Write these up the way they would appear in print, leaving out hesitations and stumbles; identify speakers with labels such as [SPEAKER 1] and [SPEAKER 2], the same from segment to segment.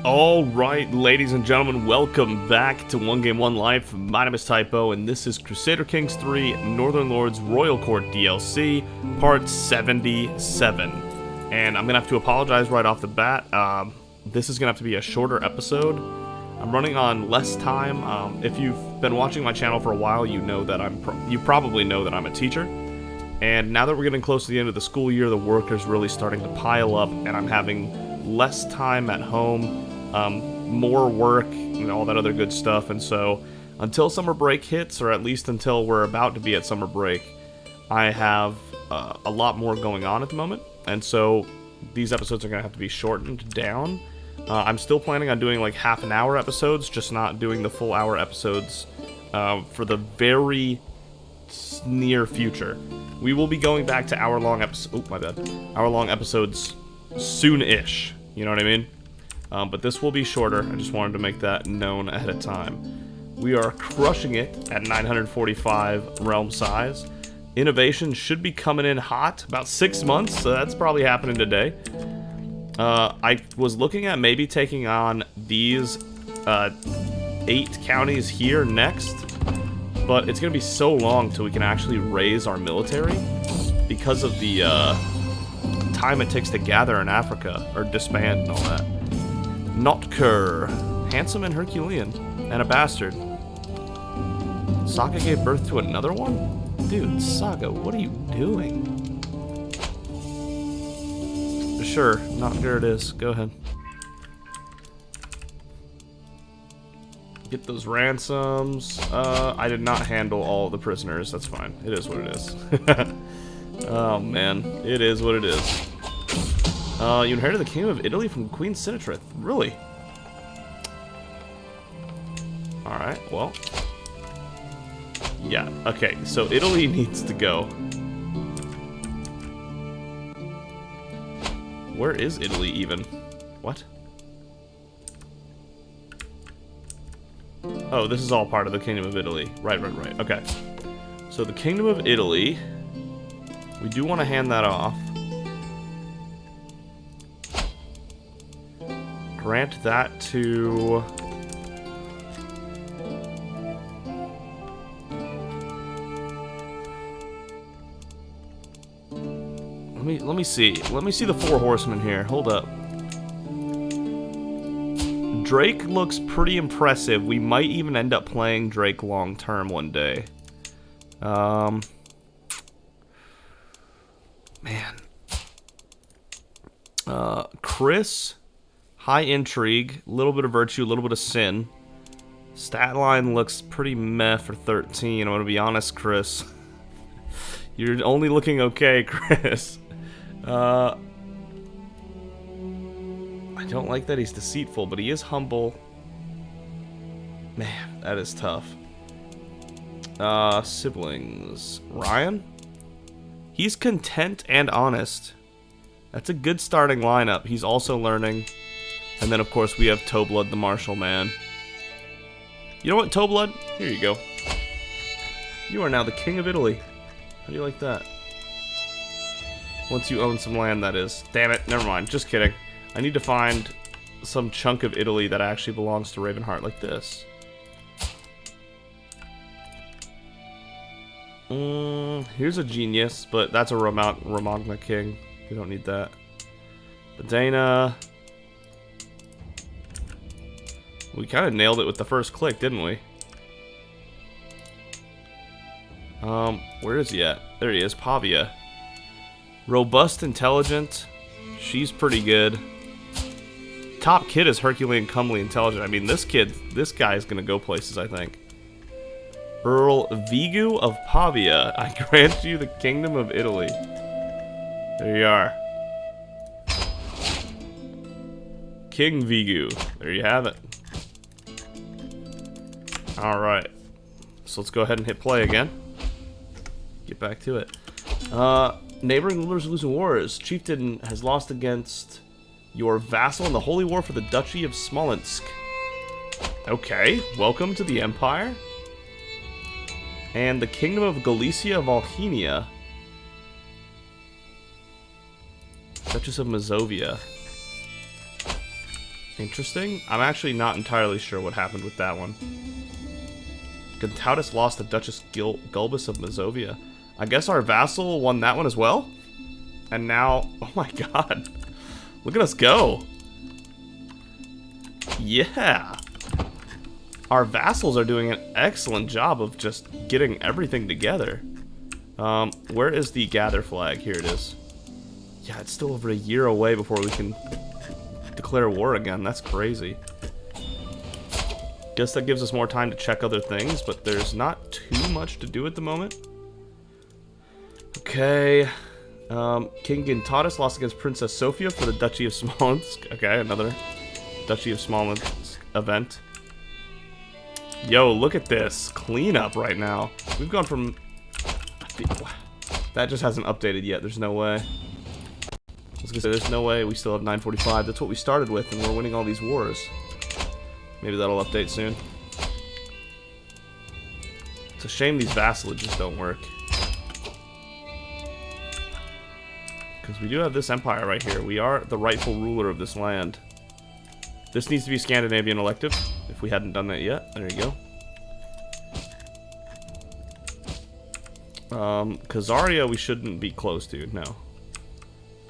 [SPEAKER 1] Alright, ladies and gentlemen, welcome back to 1Game1Life. My name is Typo, and this is Crusader Kings 3 Northern Lords Royal Court DLC, part 77. And I'm gonna have to apologize right off the bat. This is gonna have to be a shorter episode. I'm running on less time. If you've been watching my channel for a while, you know that you probably know that I'm a teacher. And now that we're getting close to the end of the school year, the work is really starting to pile up, and I'm having less time at home. More work and all that other good stuff, and so until summer break hits, or at least until we're about to be at summer break, I have a lot more going on at the moment, and so these episodes are going to have to be shortened down. I'm still planning on doing like half an hour episodes, just not doing the full hour episodes for the very near future. We will be going back to hour-long episodes soon-ish, you know what I mean? But this will be shorter. I just wanted to make that known ahead of time. We are crushing it at 945 realm size. Innovation should be coming in hot, about 6 months, so that's probably happening today. I was looking at maybe taking on these 8 counties here next, but it's going to be so long till we can actually raise our military because of the time it takes to gather in Africa, or disband and all that. Notker, handsome and Herculean, and a bastard. Saga gave birth to another one? Dude, Saga, what are you doing? Sure, Notker it is. Go ahead. Get those ransoms. I did not handle all the prisoners. That's fine. It is what it is. Oh, man. It is what it is. You inherited the Kingdom of Italy from Queen Sinatrith. Really? Alright, well. Yeah, okay, so Italy needs to go. Where is Italy, even? What? Oh, this is all part of the Kingdom of Italy. Right. Okay. So the Kingdom of Italy, we do want to hand that off. Grant that to... Let me see. Let me see the 4 horsemen here. Hold up. Drake looks pretty impressive. We might even end up playing Drake long term one day. Man. Chris, high intrigue, a little bit of virtue, a little bit of sin. Stat line looks pretty meh for 13. I'm gonna be honest, Chris. You're only looking okay, Chris. I don't like that he's deceitful, but he is humble. Man, that is tough. Siblings. Ryan? He's content and honest. That's a good starting lineup. He's also learning. And then, of course, we have Toblood, the martial man. You know what, Toblood? Here you go. You are now the King of Italy. How do you like that? Once you own some land, that is. Damn it, never mind. Just kidding. I need to find some chunk of Italy that actually belongs to Ravenheart, like this. Here's a genius, but that's a Romagna king. We don't need that. Badena. We kind of nailed it with the first click, didn't we? Where is he at? There he is, Pavia. Robust, intelligent. She's pretty good. Top kid is Herculean, comely, intelligent. I mean, this guy's gonna go places, I think. Earl Vigu of Pavia. I grant you the Kingdom of Italy. There you are. King Vigu. There you have it. Alright. So let's go ahead and hit play again. Get back to it. Neighboring rulers losing wars. Chieftain has lost against your vassal in the holy war for the Duchy of Smolensk. Okay, welcome to the Empire. And the Kingdom of Galicia Volhynia. Duchess of Mazovia. Interesting. I'm actually not entirely sure what happened with that one. Gantautis lost to Duchess Gulbis of Mazovia. I guess our vassal won that one as well? And now... Oh my god. Look at us go. Yeah. Our vassals are doing an excellent job of just getting everything together. Where is the gather flag? Here it is. Yeah, it's still over a year away before we can declare war again. That's crazy. Guess that gives us more time to check other things, but there's not too much to do at the moment. Okay. King Gintautis lost against Princess Sofia for the Duchy of Smolensk. Okay, another Duchy of Smolensk event. Yo, look at this. Cleanup right now. We've gone from... That just hasn't updated yet. There's no way. I was gonna say, there's no way we still have 945. That's what we started with, and we're winning all these wars. Maybe that'll update soon. It's a shame these vassalages don't work. Because we do have this empire right here. We are the rightful ruler of this land. This needs to be Scandinavian elective, if we hadn't done that yet. There you go. Khazaria we shouldn't be close to, no.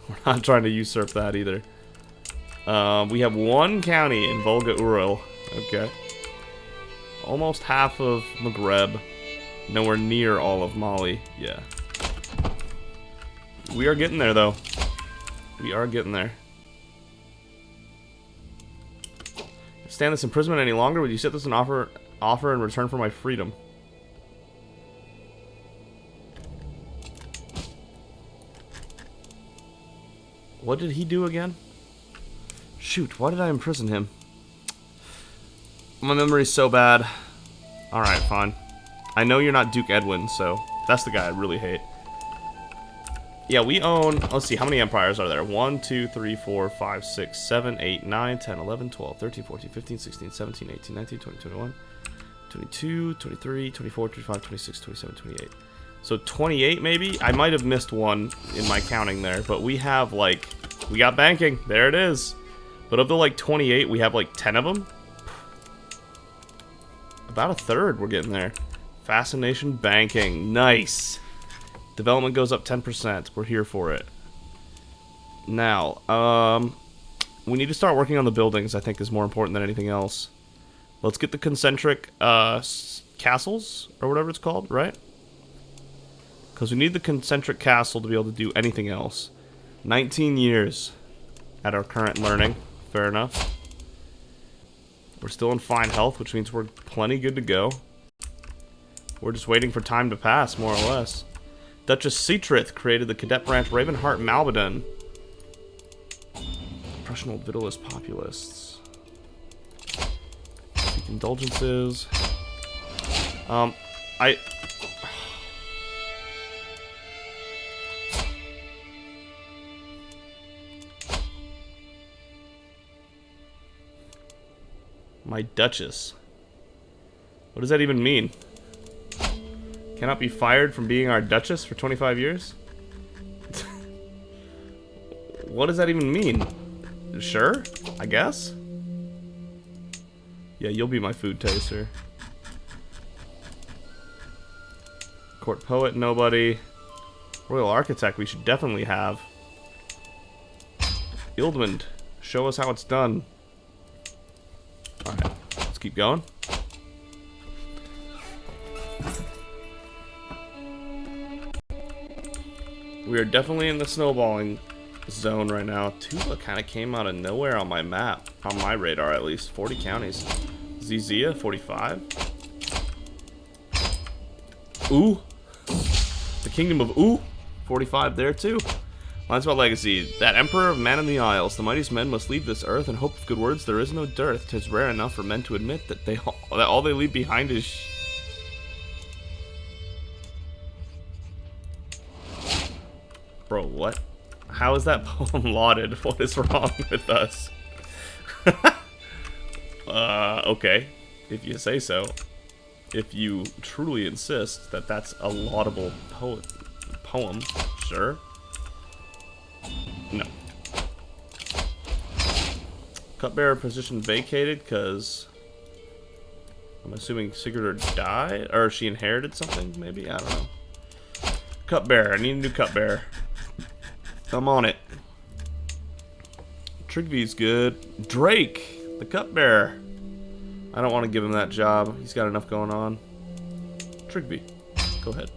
[SPEAKER 1] We're not trying to usurp that either. We have one county in Volga-Ural. Okay. Almost half of Maghreb. Nowhere near all of Mali. Yeah. We are getting there, though. We are getting there. Stand this imprisonment any longer? Would you set this an offer in return for my freedom? What did he do again? Shoot, why did I imprison him? My memory's so bad. Alright, fine. I know you're not Duke Edwin, so that's the guy I really hate. Yeah, we own... Let's see, how many empires are there? 1, 2, 3, 4, 5, 6, 7, 8, 9, 10, 11, 12, 13, 14, 15, 16, 17, 18, 19, 20, 21, 22, 23, 24, 25, 26, 27, 28. So 28 maybe? I might have missed one in my counting there, but we have like... We got banking. There it is. But of the like 28, we have like 10 of them. About a third we're getting there. Fascination banking. Nice. Development goes up 10%. We're here for it. Now, we need to start working on the buildings, I think is more important than anything else. Let's get the concentric castles, or whatever it's called, right? Because we need the concentric castle to be able to do anything else. 19 years at our current learning. Fair enough. We're still in fine health, which means we're plenty good to go. We're just waiting for time to pass, more or less. Duchess Sietrith created the cadet branch Ravenheart Malbaden. Prussian Old Vitalist Populists. Seek indulgences. My Duchess. What does that even mean? Cannot be fired from being our Duchess for 25 years? What does that even mean? Sure, I guess? Yeah, you'll be my food taster. Court Poet, nobody. Royal Architect, we should definitely have. Ildmund, show us how it's done. Alright, let's keep going. We are definitely in the snowballing zone right now. Tula kind of came out of nowhere on my map. On my radar, at least. 40 counties. Zizia, 45. Ooh. The Kingdom of Ooh. 45 there, too. Lines about legacy. That Emperor of Man in the Isles. The mightiest men must leave this earth, and hope of good words there is no dearth. 'Tis rare enough for men to admit that all they leave behind is... Bro, what? How is that poem lauded? What is wrong with us? Okay. If you say so. If you truly insist that that's a laudable poem, sure. No. Cupbearer position vacated because I'm assuming Sigurd died, or she inherited something, maybe? I don't know. Cupbearer, I need a new cupbearer. I'm on it. Trigby's good. Drake, the cupbearer. I don't want to give him that job. He's got enough going on. Trigby, go ahead.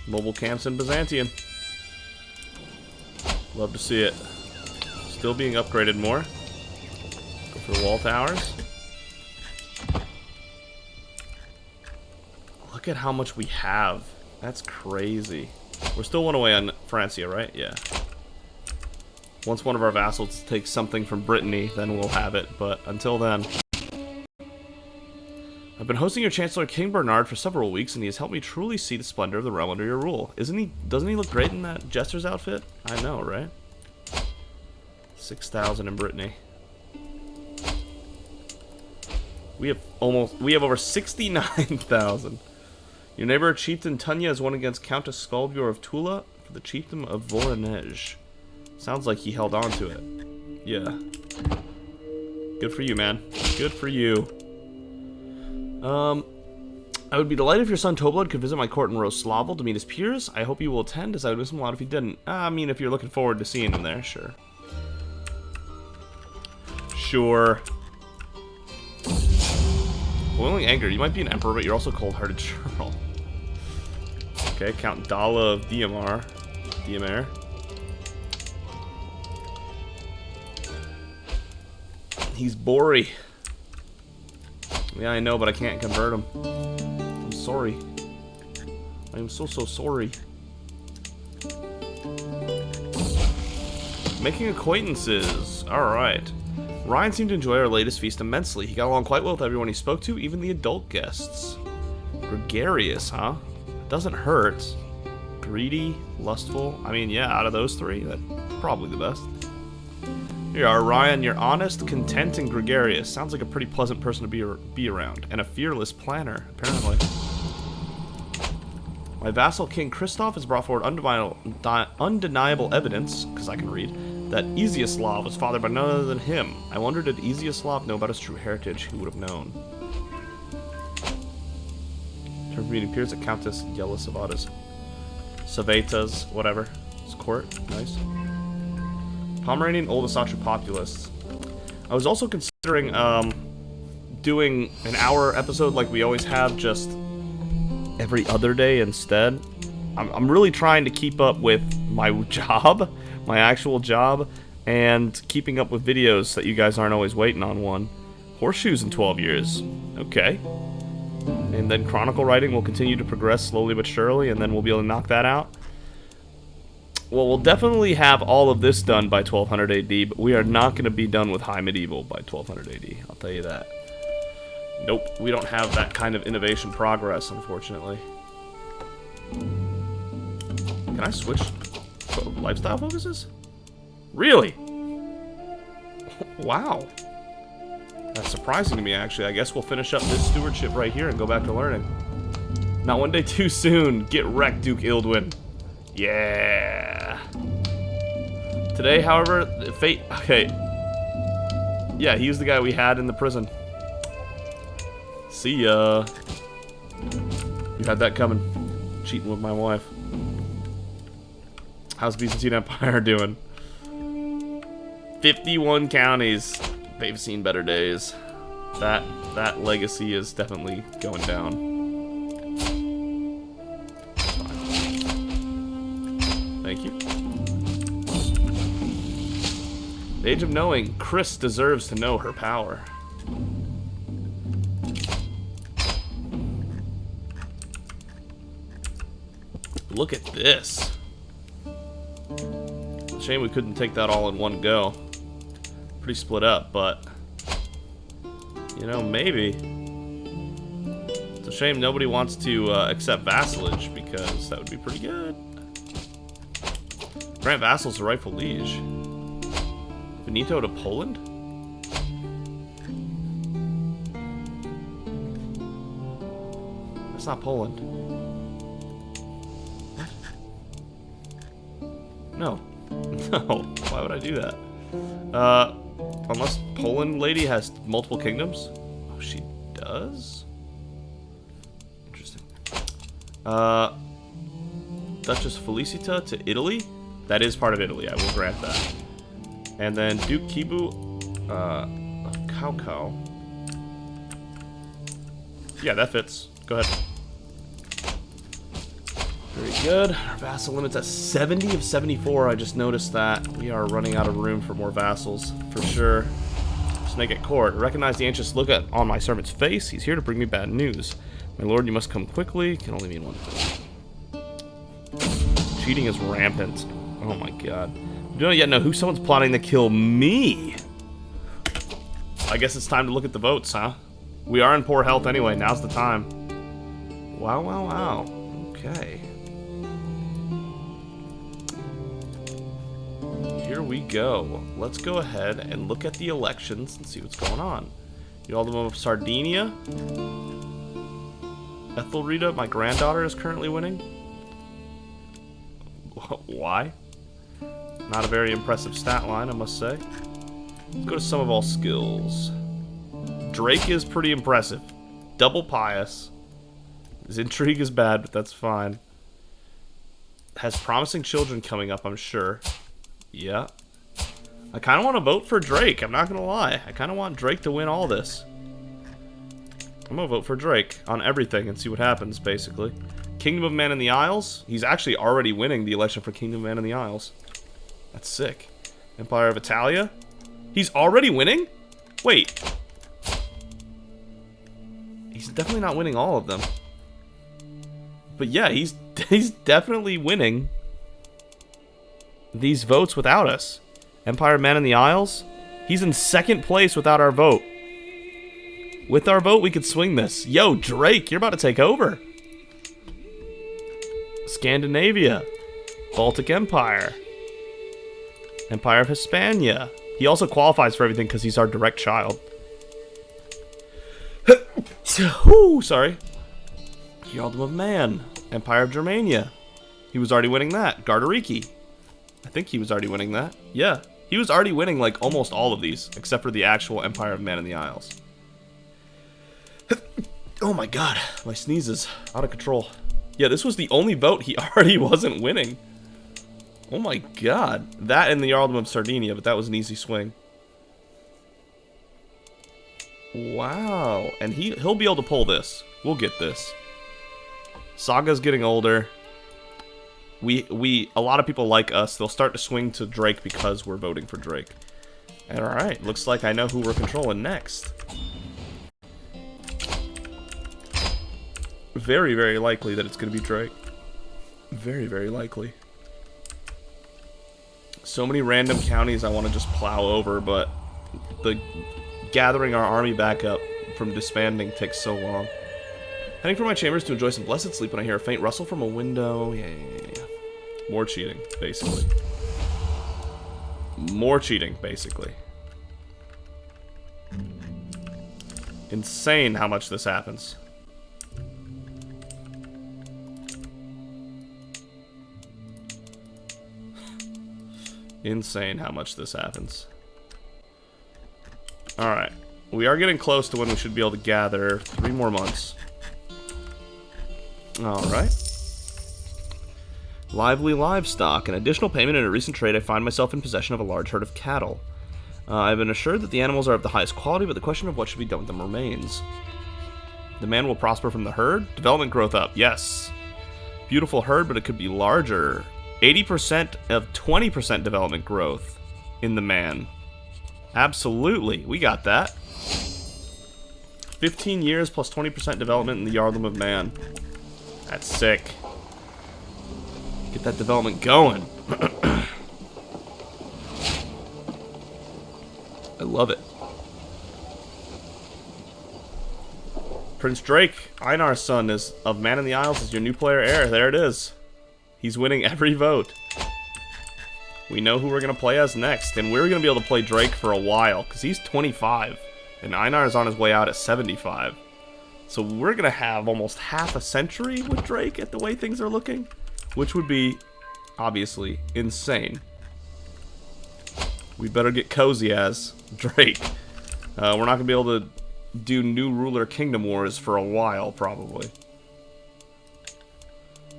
[SPEAKER 1] Mobile camps in Byzantium. Love to see it. Still being upgraded more. Go for the wall towers. Look at how much we have. That's crazy. We're still one away on Francia, right? Yeah. Once one of our vassals takes something from Brittany, then we'll have it. But until then... I've been hosting your Chancellor King Bernard for several weeks, and he has helped me truly see the splendor of the realm under your rule. Doesn't he look great in that Jester's outfit? I know, right? 6,000 in Brittany. We have over 69,000. Your neighbor Chieftain Tunya has won against Countess Skalbjor of Tula for the Chiefdom of Voronezh. Sounds like he held on to it. Yeah. Good for you, man. Good for you. I would be delighted if your son Toblad could visit my court in Roslavel to meet his peers. I hope you will attend, as I would miss him a lot if he didn't. I mean, if you're looking forward to seeing him there, sure. Sure. Boiling anger. You might be an emperor, but you're also cold-hearted churl. Okay, Count Dala of Diamar. He's Bori. Yeah, I know, but I can't convert him. I'm sorry. I am so sorry. Making acquaintances. Alright. Ryan seemed to enjoy our latest feast immensely. He got along quite well with everyone he spoke to, even the adult guests. Gregarious, huh? Doesn't hurt. Greedy, lustful. I mean, yeah, out of those three, that's probably the best. Here you are, Ryan. You're honest, content, and gregarious. Sounds like a pretty pleasant person to be around. And a fearless planner, apparently. My vassal King Christoph has brought forward undeniable evidence, because I can read, that Izyaslav was fathered by none other than him. I wonder, did Izyaslav know about his true heritage? Who would have known? In terms of meeting peers at Countess Yelisavata's, Saveta's, whatever. His court, nice. Pomeranian Old Asatru Populists. I was also considering doing an hour episode like we always have, just every other day instead. I'm really trying to keep up with my job, my actual job, and keeping up with videos that you guys aren't always waiting on one. Horseshoes in 12 years. Okay. And then Chronicle writing will continue to progress slowly but surely, and then we'll be able to knock that out. Well, we'll definitely have all of this done by 1200 AD, but we are not going to be done with High Medieval by 1200 AD. I'll tell you that. Nope, we don't have that kind of innovation progress, unfortunately. Can I switch lifestyle focuses? Really? Wow. That's surprising to me, actually. I guess we'll finish up this stewardship right here and go back to learning. Not one day too soon. Get wrecked, Duke Ildwin. Yeah. Today, however, fate... Okay. Yeah, he was the guy we had in the prison. See ya. You had that coming. Cheating with my wife. How's the Byzantine Empire doing? 51 counties. They've seen better days. That legacy is definitely going down. Thank you. The Age of Knowing. Chris deserves to know her power. Look at this. Shame we couldn't take that all in one go. Pretty split up, but you know, maybe. It's a shame nobody wants to accept vassalage, because that would be pretty good. Grant vassals to rightful liege. Benito to Poland? That's not Poland. What? No. No. Why would I do that? Unless Poland lady has multiple kingdoms? Oh, she does? Interesting. Duchess Felicita to Italy? That is part of Italy, I will grant that. And then Duke Kibu, Cao. Yeah, that fits. Go ahead. Very good. Our vassal limit's at 70 of 74. I just noticed that. We are running out of room for more vassals, for sure. Snake at court. Recognize the anxious look on my servant's face. He's here to bring me bad news. My lord, you must come quickly. Can only mean one thing. Cheating is rampant. Oh my god. We don't yet know who someone's plotting to kill me. I guess it's time to look at the votes, huh? We are in poor health anyway. Now's the time. Wow, wow, wow. Okay. Here we go. Let's go ahead and look at the elections and see what's going on. The Earldom of Sardinia. Ethelreda, my granddaughter, is currently winning. Why? Not a very impressive stat line, I must say. Let's go to some of all skills. Drake is pretty impressive. Double pious. His intrigue is bad, but that's fine. Has promising children coming up, I'm sure. Yeah. I kind of want to vote for Drake, I'm not going to lie. I kind of want Drake to win all this. I'm going to vote for Drake on everything and see what happens, basically. Kingdom of Man in the Isles. He's actually already winning the election for Kingdom of Man in the Isles. That's sick. Empire of Italia. He's already winning? Wait. He's definitely not winning all of them. But yeah, he's definitely winning these votes without us. Empire of Man in the Isles. He's in second place without our vote. With our vote, we could swing this. Yo, Drake, you're about to take over. Scandinavia. Baltic Empire. Empire of Hispania. He also qualifies for everything because he's our direct child. Ooh, sorry. Earldom of Man. Empire of Germania. He was already winning that. Gardariki. I think he was already winning that. Yeah. He was already winning like almost all of these, except for the actual Empire of Man in the Isles. Oh my god. My sneeze is out of control. Yeah, this was the only vote he already wasn't winning. Oh my god. That and the Earldom of Sardinia, but that was an easy swing. Wow. And he'll be able to pull this. We'll get this. Saga's getting older. A lot of people like us. They'll start to swing to Drake because we're voting for Drake. Alright, looks like I know who we're controlling next. Very, very likely that it's going to be Drake. Very, very likely. So many random counties I want to just plow over, but the gathering our army back up from disbanding takes so long. Heading for my chambers to enjoy some blessed sleep when I hear a faint rustle from a window. Yeah. More cheating, basically. More cheating, basically. Insane how much this happens. Insane how much this happens. Alright. We are getting close to when we should be able to gather 3 more months. Alright. Lively Livestock. An additional payment in a recent trade, I find myself in possession of a large herd of cattle. I've been assured that the animals are of the highest quality, but the question of what should be done with them remains. The man will prosper from the herd. Development growth up. Yes. Beautiful herd, but it could be larger. 80% of 20% development growth in the man. Absolutely. We got that. 15 years plus 20% development in the Earldom of Man. That's sick. Get that development going. I love it. Prince Drake, Einar's son, is of Man in the Isles, is your new player heir. There it is. He's winning every vote. We know who we're going to play as next, and we're going to be able to play Drake for a while, because he's 25, and Einar is on his way out at 75. So we're going to have almost half a century with Drake at the way things are looking, which would be obviously insane. We better get cozy as Drake. We're not going to be able to do New Ruler Kingdom Wars for a while, probably.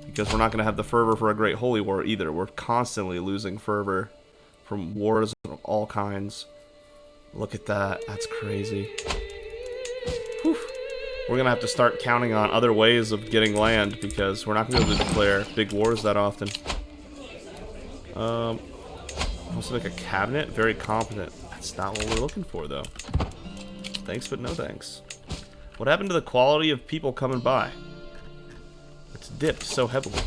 [SPEAKER 1] Because we're not going to have the fervor for a Great Holy War either. We're constantly losing fervor from wars of all kinds. Look at that. That's crazy. Whew. We're going to have to start counting on other ways of getting land because we're not going to be able to declare big wars that often. Also make a cabinet. Very competent. That's not what we're looking for, though. Thanks, but no thanks. What happened to the quality of people coming by? It's dipped so heavily.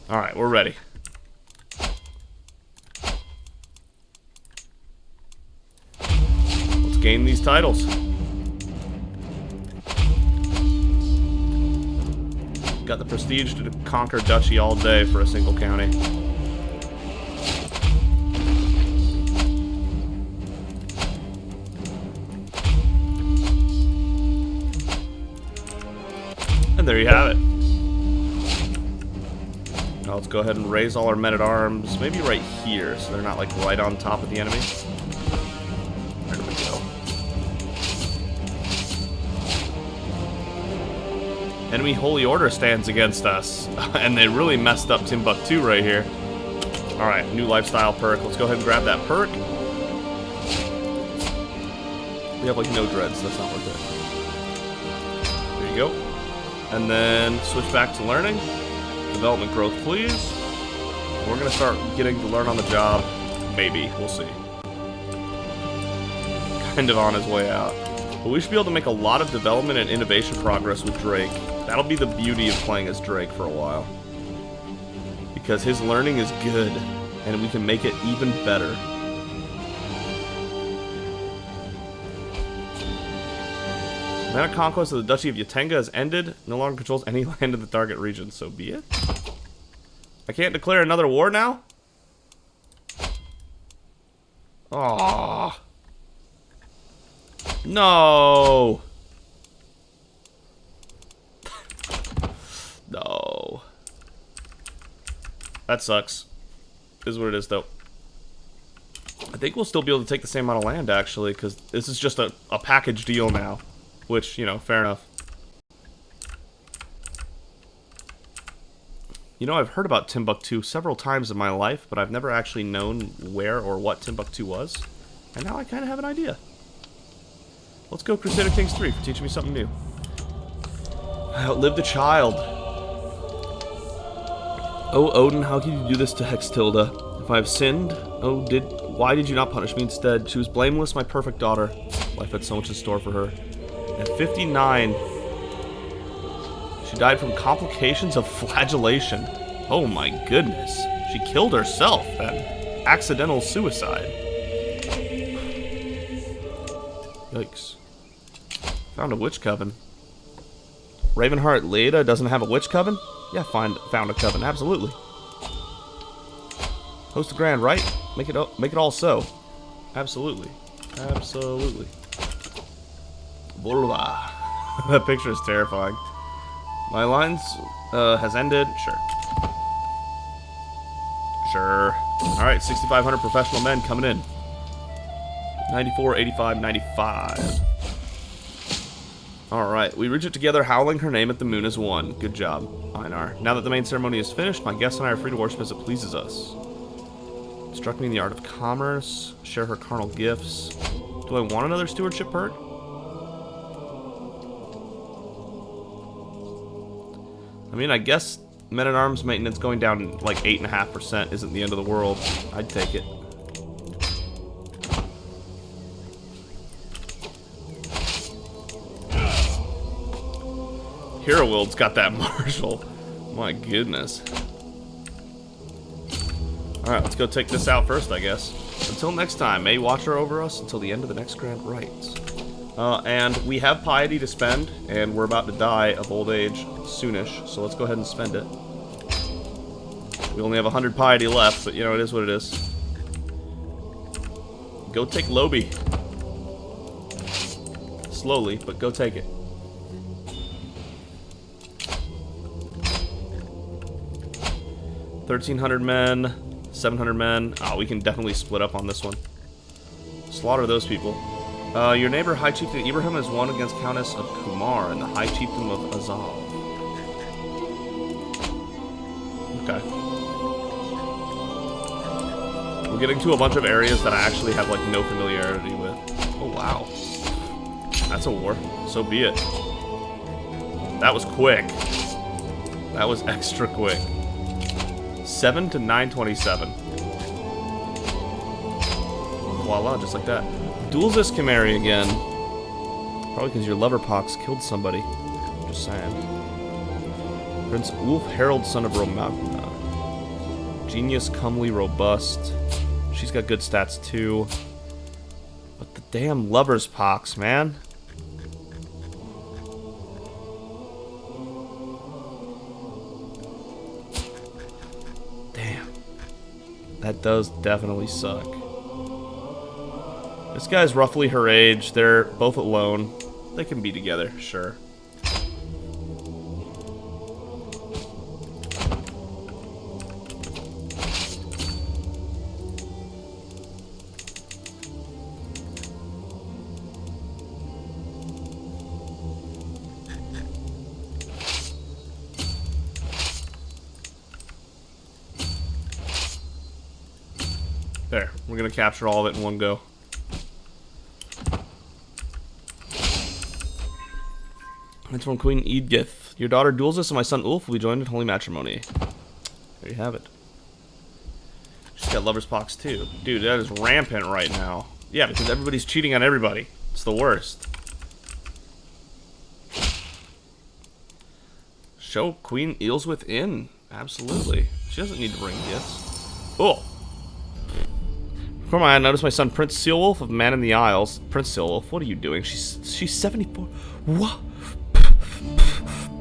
[SPEAKER 1] Alright, we're ready. Let's gain these titles. Got the prestige to conquer duchy all day for a single county. And there you have it. Now let's go ahead and raise all our men-at-arms, maybe right here, so they're not like right on top of the enemy. There we go. Enemy Holy Order stands against us, and they really messed up Timbuktu right here. Alright, new lifestyle perk. Let's go ahead and grab that perk. We have like no dreads, that's not worth it. There you go. And then switch back to learning. Development growth, please. We're going to start getting to learn on the job. Maybe. We'll see. Kind of on his way out. But we should be able to make a lot of development and innovation progress with Drake. That'll be the beauty of playing as Drake for a while. Because his learning is good, and we can make it even better. Mana conquest of the Duchy of Yatenga has ended. No longer controls any land in the target region, so be it. I can't declare another war now? Aww. No. No. That sucks. Is what it is, though. I think we'll still be able to take the same amount of land, actually, because this is just a package deal now. Which, you know, fair enough. You know, I've heard about Timbuktu several times in my life, but I've never actually known where or what Timbuktu was. And now I kind of have an idea. Let's go Crusader Kings 3 for teaching me something new. Outlive the Child. Oh, Odin, how could you do this to Hextilda? If I have sinned, why did you not punish me instead? She was blameless, my perfect daughter. Life had so much in store for her. At 59, she died from complications of flagellation. Oh my goodness. She killed herself, then. Accidental suicide. Yikes. Found a witch coven. Ravenheart Leda doesn't have a witch coven? Yeah, found a coven, absolutely. Host a grand, right? Make it all so. Absolutely. Absolutely. That picture is terrifying. My lines has ended. Sure. Alright, 6,500 professional men coming in. 94, 85, 95. Alright, we reach it together, howling her name at the moon as one. Good job, Einar. Now that the main ceremony is finished, my guests and I are free to worship as it pleases us. Instruct me in the art of commerce. Share her carnal gifts. Do I want another stewardship perk? I mean, I guess men-at-arms maintenance going down like 8.5% isn't the end of the world. I'd take it. Hero World's got that marshal. My goodness. Alright, let's go take this out first, I guess. Until next time, may watch her over us until the end of the next grand rites. And we have piety to spend, and we're about to die of old age soonish, so let's go ahead and spend it. We only have 100 piety left, but you know, it is what it is. Go take Lobi. Slowly, but go take it. 1,300 men, 700 men. Oh, we can definitely split up on this one. Slaughter those people. Your neighbor, High Chieftain Ibrahim, has won against Countess of Kumar and the High Chieftain of Azal. Okay. We're getting to a bunch of areas that I actually have, like, no familiarity with. Oh, wow. That's a war. So be it. That was quick. That was extra quick. 7 to 927. Voila, just like that. Duels can marry again. Probably because your lover pox killed somebody. Just saying. Prince Ulf Harold, son of Romagna. Genius, comely, robust. She's got good stats too. But the damn lover's pox, man. Damn. That does definitely suck. This guy's roughly her age. They're both alone. They can be together, sure. There, we're gonna capture all of it in one go. It's from Queen Edgith. Your daughter Duels and my son Ulf will be joined in holy matrimony. There you have it. She's got lover's pox too. Dude, that is rampant right now. Yeah, because everybody's cheating on everybody. It's the worst. Show Queen Ealswith in. Absolutely. She doesn't need to bring gifts. Oh! Before my eye, I noticed my son Prince Sylwif of Man in the Isles. Prince Sylwif, what are you doing? She's 74. What?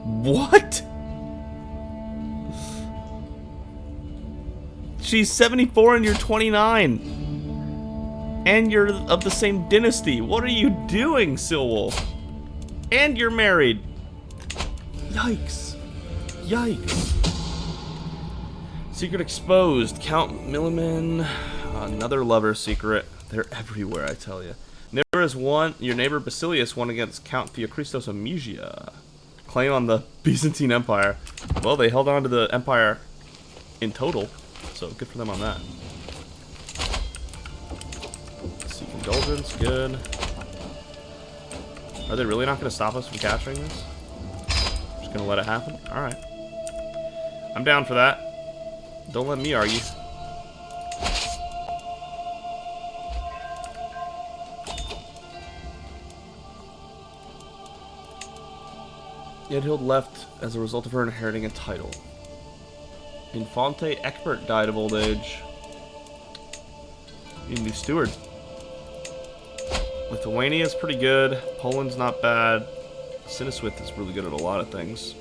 [SPEAKER 1] What? She's 74 and you're 29. And you're of the same dynasty. What are you doing, Sylwif? And you're married. Yikes. Yikes. Secret exposed. Count Milliman. Another lover secret. They're everywhere, I tell you. There is one. Your neighbor Basilius won against Count Theochristos of Mysia. Claim on the Byzantine Empire. Well, they held on to the empire in total, so good for them on that. Seek indulgence, good. Are they really not going to stop us from capturing this? Just going to let it happen? Alright. I'm down for that. Don't let me argue. Yedhild left as a result of her inheriting a title. Infante Eckbert died of old age. You need a new steward. Lithuania's pretty good. Poland's not bad. Siniswith is really good at a lot of things.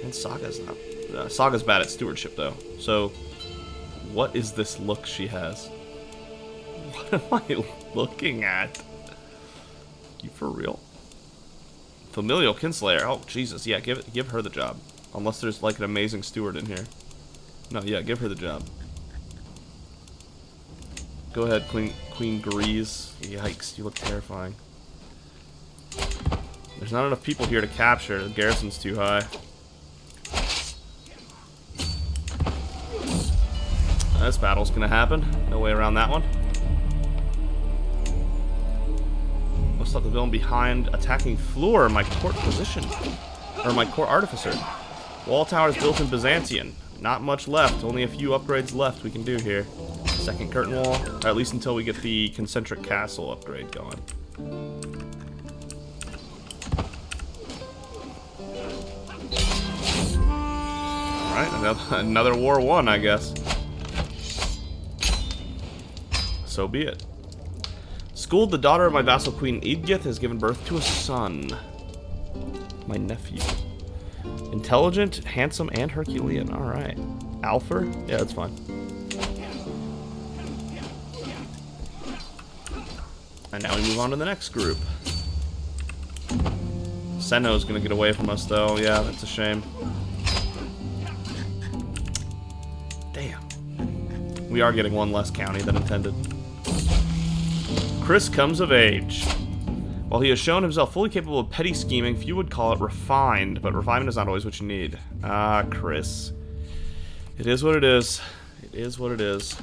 [SPEAKER 1] And Saga's not. Saga's bad at stewardship though. So, what is this look she has? What am I looking at? You for real? Familial Kinslayer. Oh, Jesus. Yeah, give her the job. Unless there's, like, an amazing steward in here. No, yeah, give her the job. Go ahead, Queen Grease. Yikes, you look terrifying. There's not enough people here to capture. The garrison's too high. This battle's gonna happen. No way around that one. Let's stop the villain behind attacking Fleur, my court position. Or my court artificer. Wall towers built in Byzantium. Not much left. Only a few upgrades left we can do here. Second curtain wall. Or at least until we get the concentric castle upgrade going. Alright, another war won, I guess. So be it. Skuld, the daughter of my vassal Queen Edgith, has given birth to a son. My nephew. Intelligent, handsome, and Herculean. Alright. Alfer? Yeah, that's fine. And now we move on to the next group. Senno's gonna get away from us, though. Yeah, that's a shame. Damn. We are getting one less county than intended. Chris comes of age. While he has shown himself fully capable of petty scheming, few would call it refined, but refinement is not always what you need. Ah, Chris. It is what it is. It is what it is.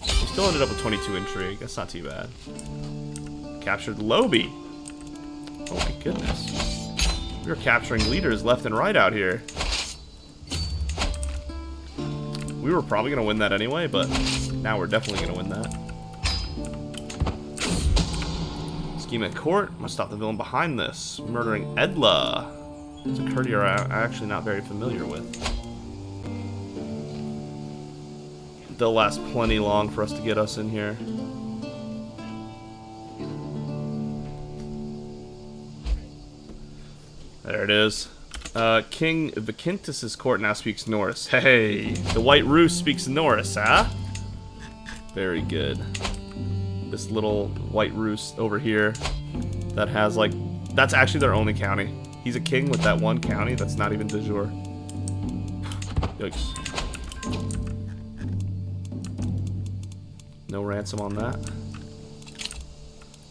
[SPEAKER 1] We still ended up with 22 intrigue. That's not too bad. Captured Lobi. Oh my goodness. We are capturing leaders left and right out here. We were probably going to win that anyway, but now we're definitely going to win that. Scheme at court. Must stop the villain behind this. Murdering Edla. It's a courtier I'm actually not very familiar with. They'll last plenty long for us to get us in here. There it is. King Vikintis' court now speaks Norse. Hey, the White Roos speaks Norse, huh? Very good. This little White Roos over here that has, like, that's actually their only county. He's a king with that one county that's not even de jure. Yikes. No ransom on that.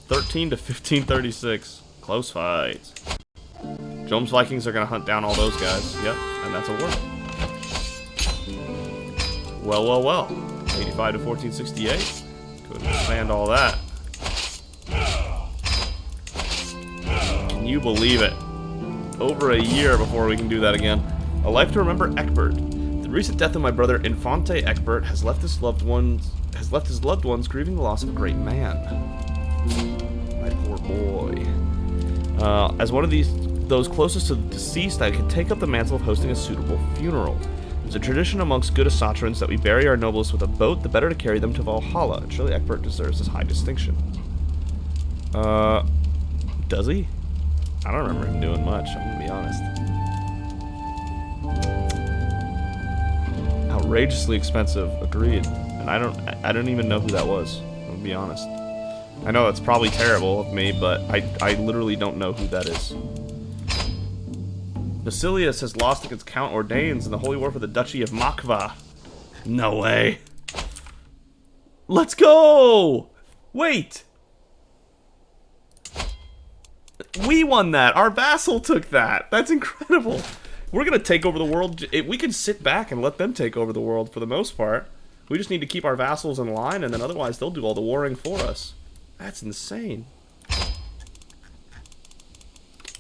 [SPEAKER 1] 13 to 1536. Close fight. Jomes Vikings are going to hunt down all those guys. Yep, and that's a war. Well, well, well. 85 to 1468. Couldn't expand all that. Can you believe it? Over a year before we can do that again. A life to remember Eckbert. The recent death of my brother Infante Eckbert has left his loved ones grieving the loss of a great man. My poor boy. As one of those closest to the deceased, I can take up the mantle of hosting a suitable funeral. It's a tradition amongst good Asatrans that we bury our nobles with a boat, the better to carry them to Valhalla. And surely Eckbert deserves this high distinction. Does he? I don't remember him doing much, I'm gonna be honest. Outrageously expensive, agreed. And I don't even know who that was, I'm gonna be honest. I know that's probably terrible of me, but I literally don't know who that is. Basilius has lost against Count Ordanes in the Holy War for the Duchy of Makva. No way. Let's go! Wait! We won that! Our vassal took that! That's incredible! We're gonna take over the world. We can sit back and let them take over the world for the most part. We just need to keep our vassals in line, and then otherwise they'll do all the warring for us. That's insane.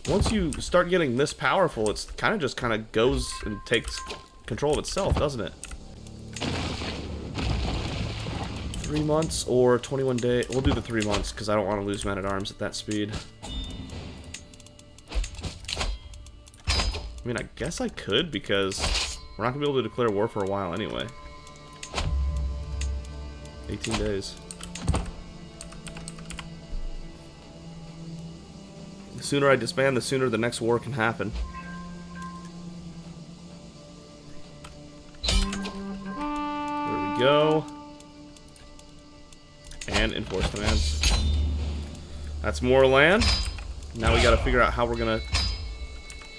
[SPEAKER 1] Once you start getting this powerful, it's kind of goes and takes control of itself, doesn't it? 3 months or 21 days. We'll do the 3 months because I don't want to lose men-at-arms at that speed. I mean, I guess I could because we're not going to be able to declare war for a while anyway. 18 days. The sooner I disband, the sooner the next war can happen. There we go. And enforce commands. That's more land. Now we gotta figure out how we're gonna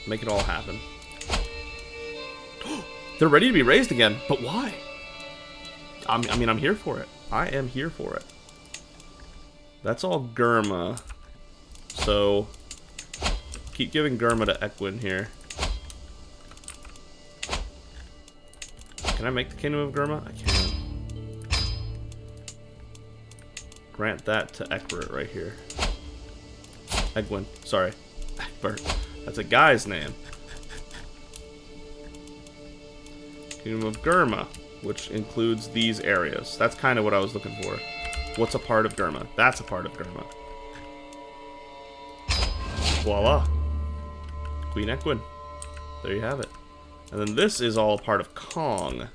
[SPEAKER 1] make it all happen. They're ready to be raised again, but why? I mean, I'm here for it. I am here for it. That's all Gurma. So keep giving Gurma to Ekwin here. Can I make the Kingdom of Gurma? I can. Grant that to Egbert right here. Egwin, sorry. Egbert. That's a guy's name. Kingdom of Gurma, which includes these areas. That's kind of what I was looking for. What's a part of Gurma? That's a part of Gurma. Voila. Queen Ekwin. There you have it. And then this is all part of Kong.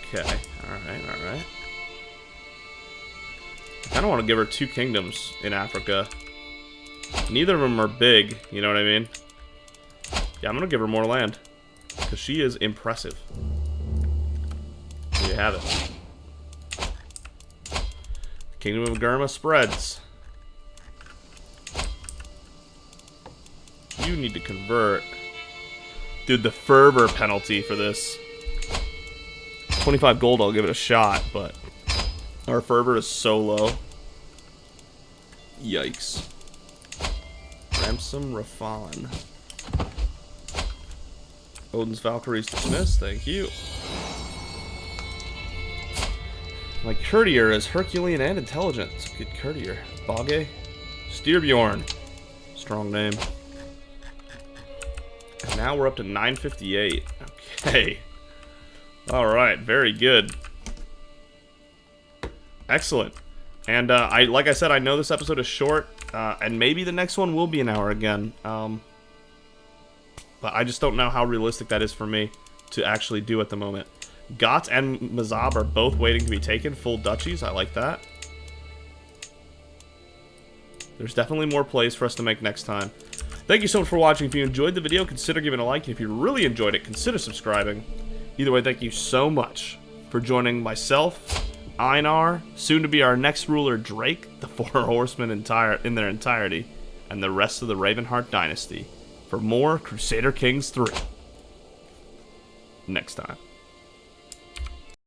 [SPEAKER 1] Okay. Alright, alright. I kind of want to give her 2 kingdoms in Africa. Neither of them are big, you know what I mean? Yeah, I'm going to give her more land. Because she is impressive. There you have it. Kingdom of Gurma spreads. You need to convert. Dude, the fervor penalty for this. 25 gold, I'll give it a shot, but our fervor is so low. Yikes. Ramsum Rafan. Odin's Valkyries dismissed, thank you. My courtier is Herculean and intelligent. It's a good courtier. Bage. Steerbjorn. Strong name. And now we're up to 958. Okay. Alright, very good. Excellent. And like I said, I know this episode is short, and maybe the next one will be an hour again. But I just don't know how realistic that is for me to actually do at the moment. Got and Mazab are both waiting to be taken. Full duchies, I like that. There's definitely more plays for us to make next time. Thank you so much for watching. If you enjoyed the video, consider giving a like. And if you really enjoyed it, consider subscribing. Either way, thank you so much for joining myself, Einar, soon to be our next ruler, Drake, the Four Horsemen in their entirety, and the rest of the Ravenheart dynasty for more Crusader Kings 3 next time.